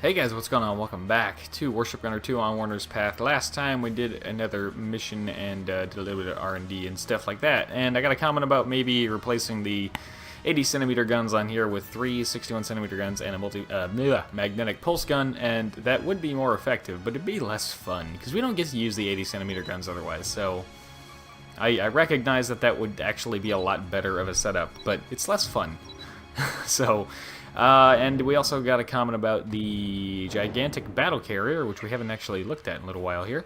Hey guys, what's going on? Welcome back to Warship Gunner 2 on Werner's Path. Last time we did another mission and did a little bit of R&D and stuff like that. And I got a comment about maybe replacing the 80cm guns on here with three 61cm guns and a magnetic pulse gun, and that would be more effective, but it'd be less fun, because we don't get to use the 80cm guns otherwise, so I recognize that that would actually be a lot better of a setup, but it's less fun. So... and we also got a comment about the gigantic battle carrier, which we haven't actually looked at in a little while here.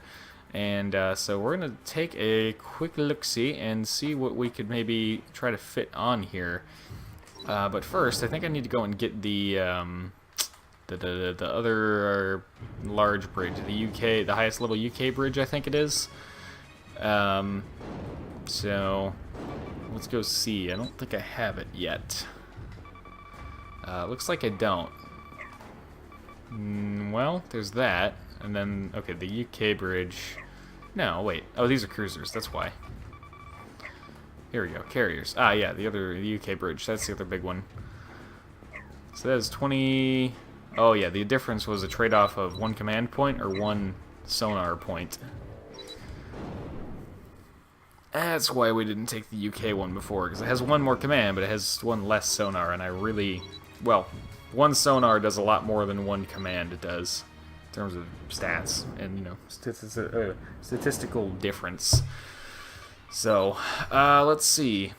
And so we're going to take a quick look-see and see what we could maybe try to fit on here. But first, I think I need to go and get the other large bridge, the highest level UK bridge, I think it is. So let's go see. I don't think I have it yet. Looks like I don't. Well, there's that. And then, okay, the UK bridge. No, wait. Oh, these are cruisers. That's why. Here we go. Carriers. Ah, yeah, the UK bridge. That's the other big one. So that is 20... Oh, yeah, the difference was a trade-off of one command point or one sonar point. That's why we didn't take the UK one before, because it has one more command, but it has one less sonar, and I really... Well, one sonar does a lot more than one command does, in terms of stats and, you know, statistical difference. So, let's see.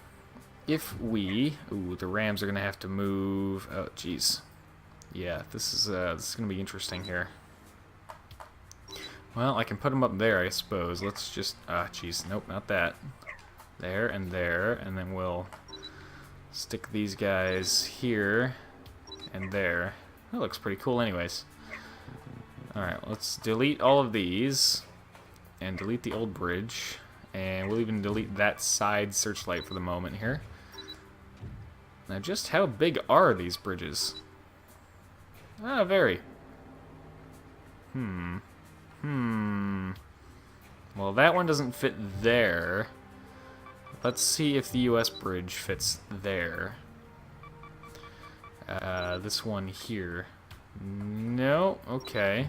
If we... Ooh, the Rams are going to have to move... Oh, jeez. Yeah, this is going to be interesting here. Well, I can put them up there, I suppose. Let's just... jeez, nope, not that. There, and then we'll stick these guys here and there. That looks pretty cool anyways. Alright, let's delete all of these and delete the old bridge, and we'll even delete that side searchlight for the moment here. Now, just how big are these bridges? Ah, very. Well, that one doesn't fit there. Let's see if the US bridge fits there. This one here. No? Okay.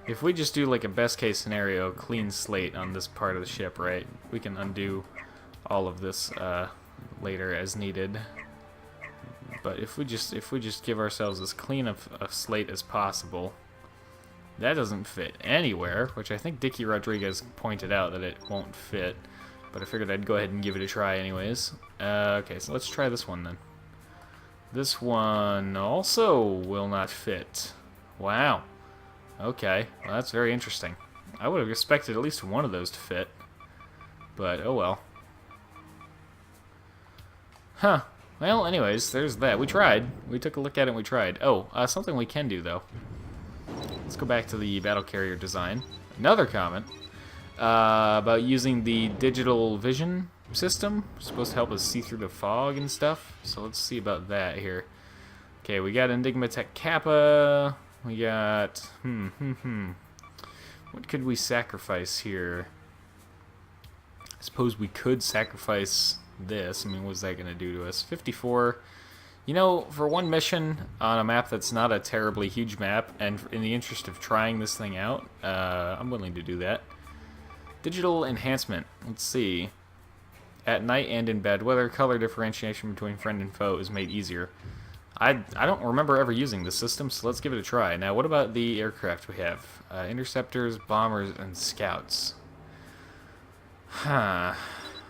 If we just do like a best case scenario, clean slate on this part of the ship, right? We can undo all of this later as needed. But if we just give ourselves as clean of a slate as possible, that doesn't fit anywhere, which I think Dickie Rodriguez pointed out that it won't fit, but I figured I'd go ahead and give it a try anyways. Okay, so let's try this one then. This one also will not fit. Wow. Okay, well, that's very interesting. I would have expected at least one of those to fit, but oh well. Huh. Well, anyways, there's that. We tried. We took a look at it and we tried. Oh, something we can do, though. Let's go back to the battle carrier design. Another comment about using the digital vision system. It's supposed to help us see through the fog and stuff. So let's see about that here. Okay, we got Enigma Tech Kappa. We got... What could we sacrifice here? I suppose we could sacrifice this. I mean, what's that going to do to us? 54... You know, for one mission on a map that's not a terribly huge map, and in the interest of trying this thing out, I'm willing to do that. Digital enhancement. Let's see. At night and in bad weather, color differentiation between friend and foe is made easier. I don't remember ever using this system, so let's give it a try. Now, what about the aircraft we have? Interceptors, bombers, and scouts. Huh.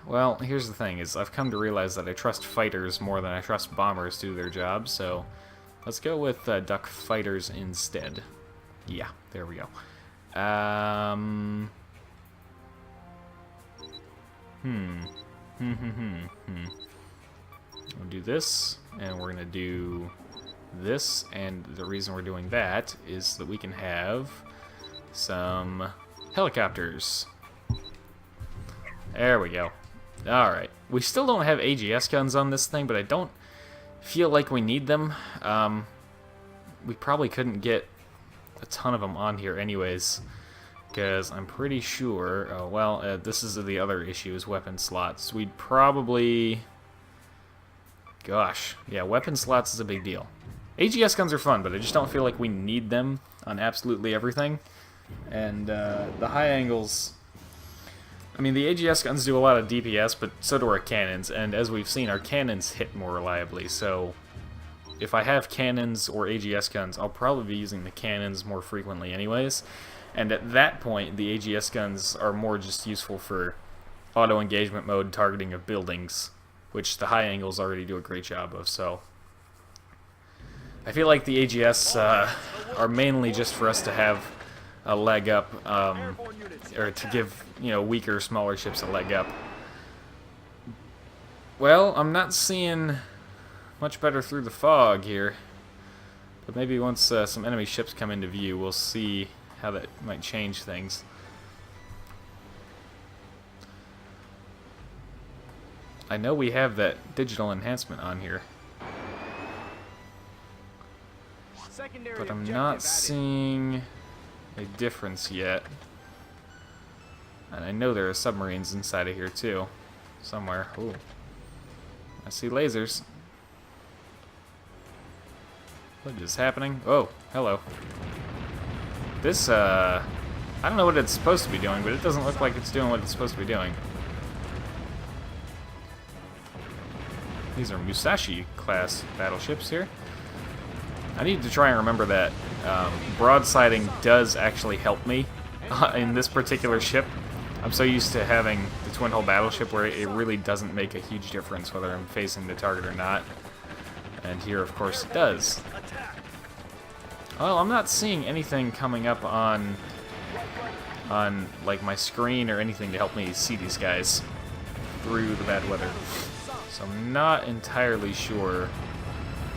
Well, here's the thing, is I've come to realize that I trust fighters more than I trust bombers to do their job, so let's go with duck fighters instead. Yeah, there we go. We'll do this, and we're gonna do this, and the reason we're doing that is so that we can have some helicopters. There we go. Alright, we still don't have AGS guns on this thing, but I don't feel like we need them. We probably couldn't get a ton of them on here anyways, because I'm pretty sure... Oh, well, this is the other issue, is weapon slots. We'd probably... Gosh, yeah, weapon slots is a big deal. AGS guns are fun, but I just don't feel like we need them on absolutely everything. And the high angles... I mean, the AGS guns do a lot of DPS, but so do our cannons. And as we've seen, our cannons hit more reliably. So if I have cannons or AGS guns, I'll probably be using the cannons more frequently anyways. And at that point, the AGS guns are more just useful for auto-engagement mode targeting of buildings, which the high angles already do a great job of. So I feel like the AGS are mainly just for us to have a leg up, or to give, you know, weaker, smaller ships a leg up. Well, I'm not seeing much better through the fog here, but maybe once some enemy ships come into view, we'll see how that might change things. I know we have that digital enhancement on here, but I'm not seeing a difference yet. And I know there are submarines inside of here too, somewhere. Ooh, I see lasers. What is happening? Oh, hello. This, I don't know what it's supposed to be doing, but it doesn't look like it's doing what it's supposed to be doing. These are Musashi-class battleships here. I need to try and remember that broadsiding does actually help me in this particular ship. I'm so used to having the twin-hull battleship where it really doesn't make a huge difference whether I'm facing the target or not. And here, of course, it does. Well, I'm not seeing anything coming up on like my screen or anything to help me see these guys through the bad weather. So I'm not entirely sure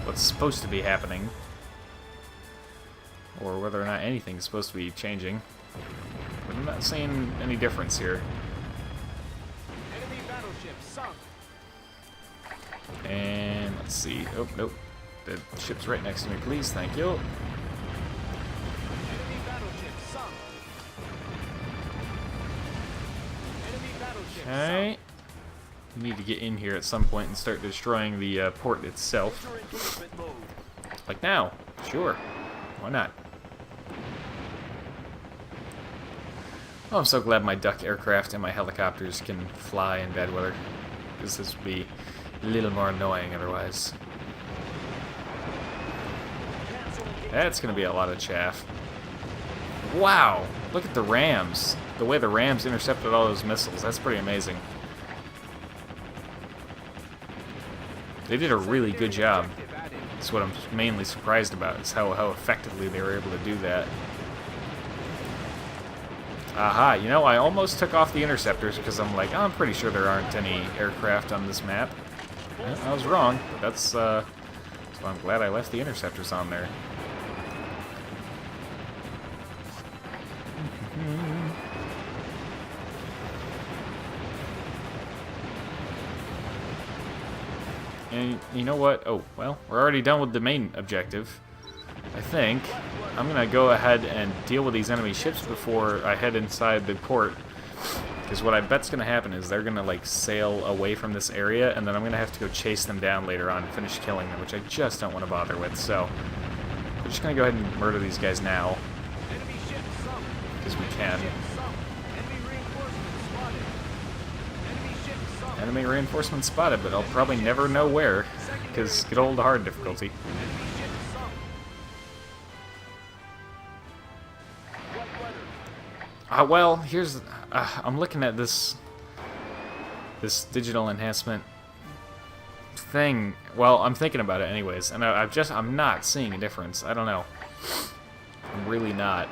what's supposed to be happening, or whether or not anything's supposed to be changing. But I'm not seeing any difference here. Enemy battleship sunk. And let's see. Oh, nope. The ship's right next to me, please. Thank you. Enemy battleship sunk. Enemy battleship Okay. We need to get in here at some point and start destroying the port itself. sunk. Mode. Like now. Sure. Why not? Oh, I'm so glad my duck aircraft and my helicopters can fly in bad weather, because this would be a little more annoying otherwise. That's going to be a lot of chaff. Wow! Look at the rams. The way the rams intercepted all those missiles. That's pretty amazing. They did a really good job. That's what I'm mainly surprised about, is how effectively they were able to do that. Aha, you know, I almost took off the interceptors because I'm like, oh, I'm pretty sure there aren't any aircraft on this map. Yeah, I was wrong, but that's why I'm glad I left the interceptors on there. And you know what? Oh, well, we're already done with the main objective. I think I'm going to go ahead and deal with these enemy ships before I head inside the port. Because what I bet's going to happen is they're going to, like, sail away from this area, and then I'm going to have to go chase them down later on and finish killing them, which I just don't want to bother with. So we're just going to go ahead and murder these guys now. Enemy ship sunk. Because we can. Ship sunk. Enemy reinforcements spotted. Enemy ship sunk. Enemy reinforcements spotted, but I'll probably never know where, because good old hard difficulty. Enemy ship sunk. What weather? Well, here's... I'm looking at this digital enhancement thing. Well, I'm thinking about it anyways, and I'm not seeing a difference. I don't know. I'm really not.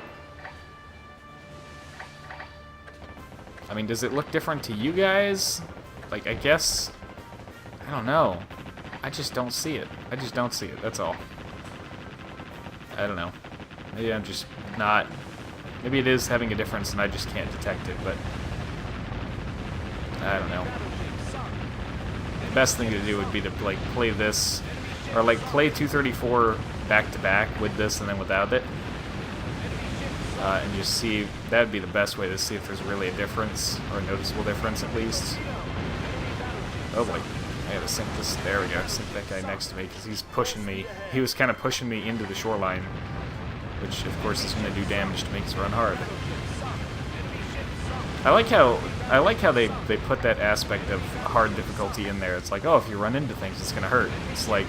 I mean, does it look different to you guys? Like, I guess... I don't know. I just don't see it. I just don't see it, that's all. I don't know. Maybe I'm just not... Maybe it is having a difference and I just can't detect it, but... I don't know. The best thing to do would be to, like, play this... Or, like, play 234 back-to-back with this and then without it. And just see... That would be the best way to see if there's really a difference, or a noticeable difference at least. Oh boy. I gotta sink this. There we go. Sink that guy next to me because he's pushing me. He was kind of pushing me into the shoreline, which of course is going to do damage to make us run hard. I like how they put that aspect of hard difficulty in there. It's like, oh, if you run into things, it's going to hurt. It's like,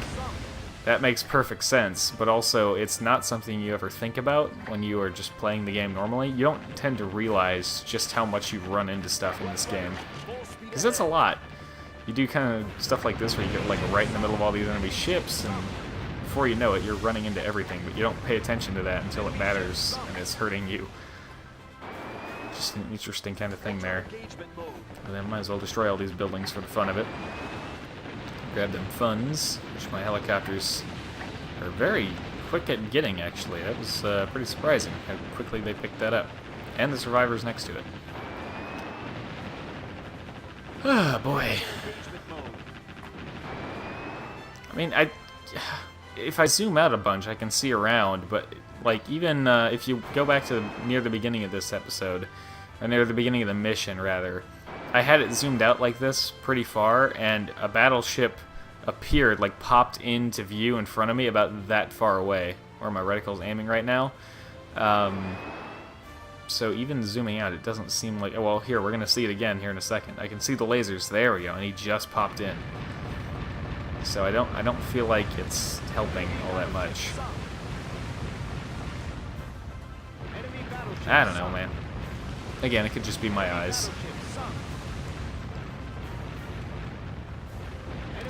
that makes perfect sense, but also it's not something you ever think about when you are just playing the game normally. You don't tend to realize just how much you run into stuff in this game, because that's a lot. You do kind of stuff like this where you get like right in the middle of all these enemy ships, and before you know it, you're running into everything, but you don't pay attention to that until it matters and it's hurting you. Just an interesting kind of thing there. And then might as well destroy all these buildings for the fun of it. Grab them funds, which my helicopters are very quick at getting, actually. That was pretty surprising how quickly they picked that up. And the survivors next to it. Ah, boy. I mean, if I zoom out a bunch, I can see around, but like even if you go back to near the beginning of this episode, or near the beginning of the mission, rather, I had it zoomed out like this pretty far, and a battleship appeared, like popped into view in front of me about that far away, where my reticle's aiming right now. So even zooming out, it doesn't seem like... Oh, well, here, we're going to see it again here in a second. I can see the lasers. There we go, and he just popped in. So I don't feel like it's helping all that much. I don't know, man. Again, it could just be my eyes.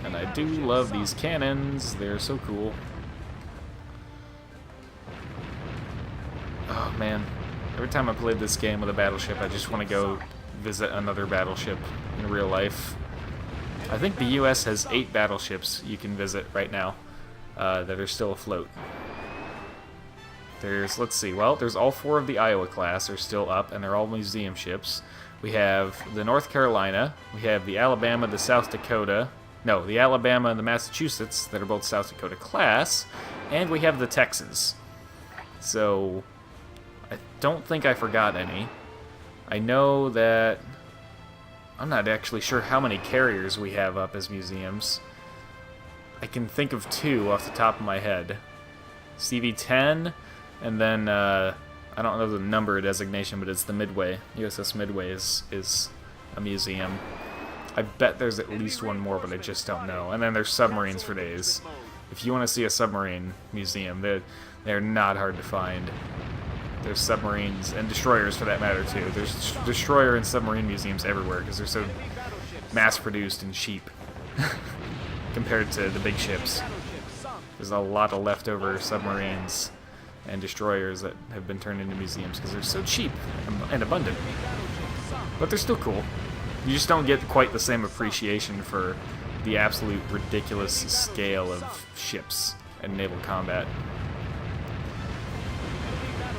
And I do love these cannons. They're so cool. Oh, man. Every time I played this game with a battleship, I just want to go visit another battleship in real life. I think the U.S. has 8 battleships you can visit right now that are still afloat. There's, let's see, well, there's all 4 of the Iowa class are still up, and they're all museum ships. We have the North Carolina, we have the Alabama, the South Dakota, no, the Alabama and the Massachusetts that are both South Dakota class, and we have the Texas. So, I don't think I forgot any. I know that... I'm not actually sure how many carriers we have up as museums. I can think of 2 off the top of my head. CV-10, and then, I don't know the number designation, but it's the Midway. USS Midway is a museum. I bet there's at least one more, but I just don't know. And then there's submarines for days. If you want to see a submarine museum, they're not hard to find. There's submarines, and destroyers for that matter too. There's destroyer and submarine museums everywhere because they're so mass-produced and cheap compared to the big ships. There's a lot of leftover submarines and destroyers that have been turned into museums because they're so cheap and abundant. But they're still cool. You just don't get quite the same appreciation for the absolute ridiculous scale of ships and naval combat.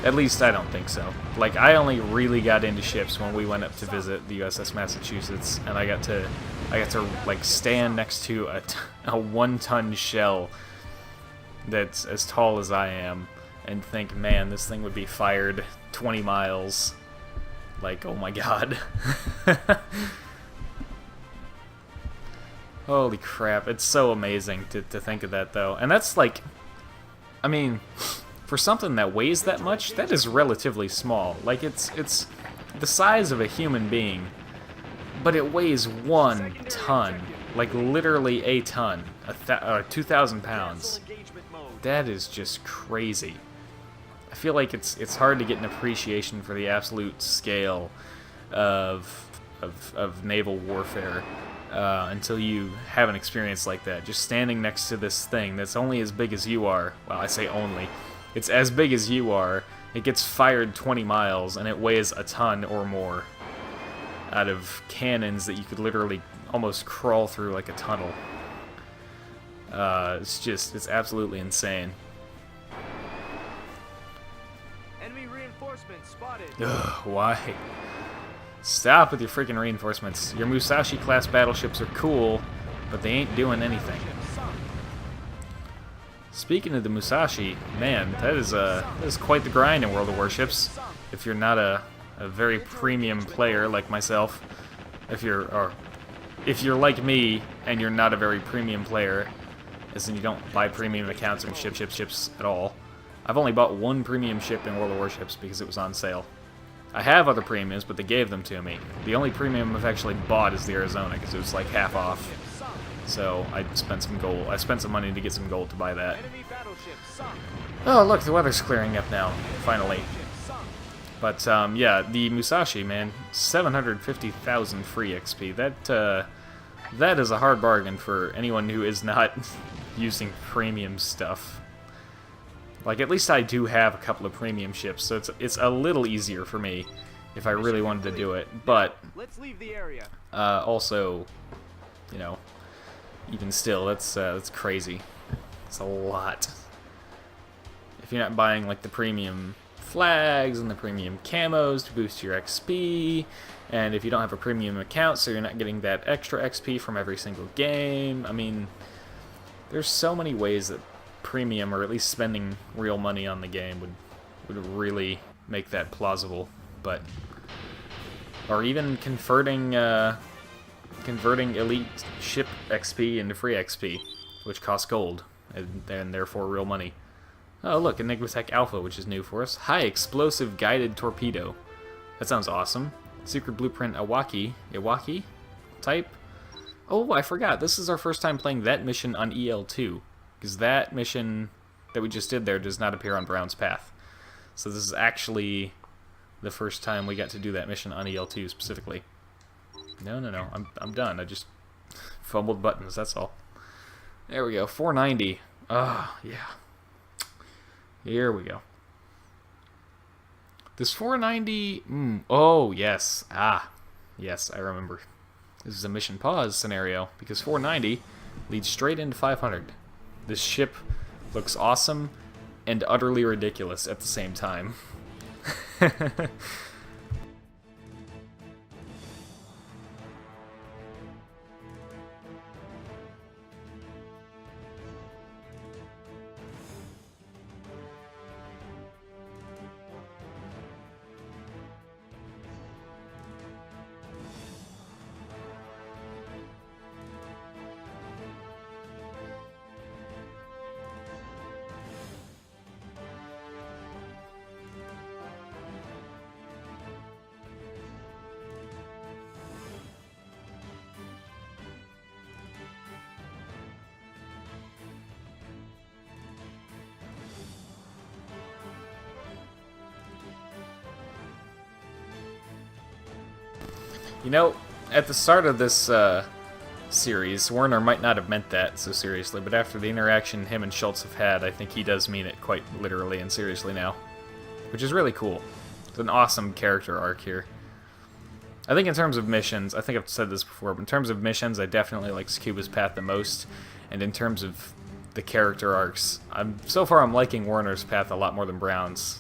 At least I don't think so. Like, I only really got into ships when we went up to visit the USS Massachusetts, and I got to like stand next to a 1-ton shell that's as tall as I am, and think, man, this thing would be fired 20 miles. Like, oh my god. Holy crap, it's so amazing to think of that, though. And that's like, I mean, for something that weighs that much, that is relatively small. Like, it's the size of a human being, but it weighs 1 ton. Like, literally a ton. 2,000 pounds. That is just crazy. I feel like it's hard to get an appreciation for the absolute scale of naval warfare until you have an experience like that. Just standing next to this thing that's only as big as you are. Well, I say only. It's as big as you are. It gets fired 20 miles, and it weighs a ton or more out of cannons that you could literally almost crawl through like a tunnel. It's absolutely insane. Enemy reinforcements spotted. Ugh, why? Stop with your freaking reinforcements. Your Musashi-class battleships are cool, but they ain't doing anything. Speaking of the Musashi, man, that is quite the grind in World of Warships. If you're not a very premium player like myself, if you're if you're like me and you're not a very premium player, as in you don't buy premium accounts and ships at all, I've only bought one premium ship in World of Warships because it was on sale. I have other premiums, but they gave them to me. The only premium I've actually bought is the Arizona because it was like half off. So I spent some gold. I spent some money to get some gold to buy that. Enemy battleship sunk. Oh, look, the weather's clearing up now, finally. But yeah, the Musashi, man, 750,000 free XP. That is a hard bargain for anyone who is not using premium stuff. Like, at least I do have a couple of premium ships, so it's a little easier for me if I really wanted to do it. But Let's leave the area. also, you know, even still, that's crazy. It's a lot. If you're not buying like the premium flags and the premium camos to boost your XP, and if you don't have a premium account, so you're not getting that extra XP from every single game. I mean, there's so many ways that premium, or at least spending real money on the game, would really make that plausible. But or even converting elite ship XP into free XP, which costs gold and therefore real money. Oh look, Enigmatech Alpha, which is new for us. High explosive guided torpedo. That sounds awesome. Secret blueprint Iwaki type. Oh, I forgot. This is our first time playing that mission on EL2. Because that mission that we just did there does not appear on Brown's Path. So this is actually the first time we got to do that mission on EL2 specifically. No, I'm done. I just fumbled buttons, that's all. There we go, 490. Oh, yeah. Here we go. This 490... oh, yes. Yes, I remember. This is a mission pause scenario, because 490 leads straight into 500. This ship looks awesome and utterly ridiculous at the same time. You know, at the start of this series, Werner might not have meant that so seriously, but after the interaction him and Schultz have had, I think he does mean it quite literally and seriously now. Which is really cool. It's an awesome character arc here. I think in terms of missions, I think I've said this before, but in terms of missions, I definitely like Scuba's path the most. And in terms of the character arcs, so far I'm liking Werner's path a lot more than Brown's.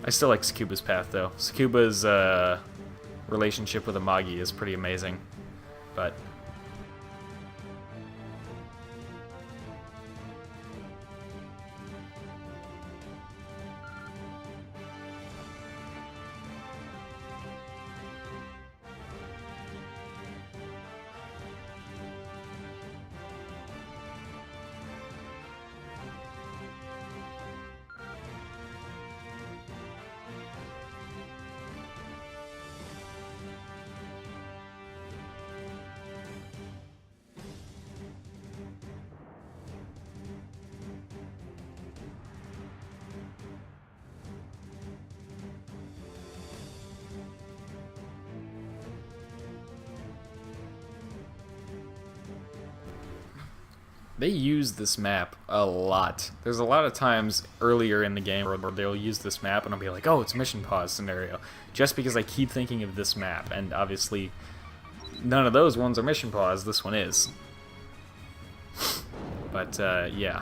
I still like Scuba's path, though. Scuba's relationship with Amagi is pretty amazing, but... They use this map a lot. There's a lot of times earlier in the game where they'll use this map and I'll be like, oh, it's mission pause scenario. Just because I keep thinking of this map. And obviously, none of those ones are mission pause. This one is. But, yeah.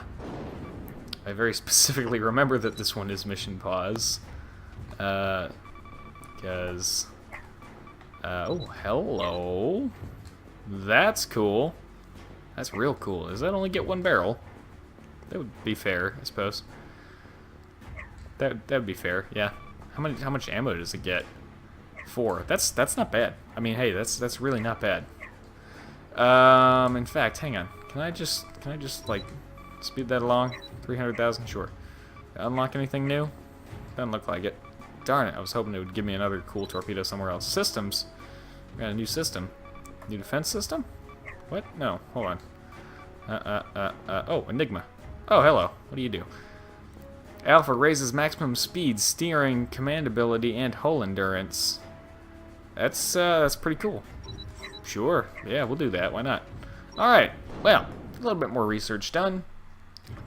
I very specifically remember that this one is mission pause. Because... oh, hello. That's cool. That's real cool. Does that only get one barrel? That would be fair, I suppose. That would be fair, yeah. How much ammo does it get? 4. That's not bad. I mean, hey, that's really not bad. In fact, hang on. Can I just like speed that along? 300,000, sure. Unlock anything new? Doesn't look like it. Darn it! I was hoping it would give me another cool torpedo somewhere else. Systems. We got a new system. New defense system? What? No. Hold on. Oh, Enigma. Oh, hello. What do you do? Alpha raises maximum speed, steering, command ability, and hull endurance. That's pretty cool. Sure. Yeah, we'll do that. Why not? Alright. Well, a little bit more research done.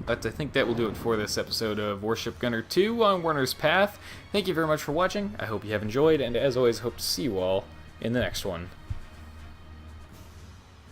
But I think that will do it for this episode of Warship Gunner 2 on Werner's Path. Thank you very much for watching. I hope you have enjoyed, and as always, hope to see you all in the next one.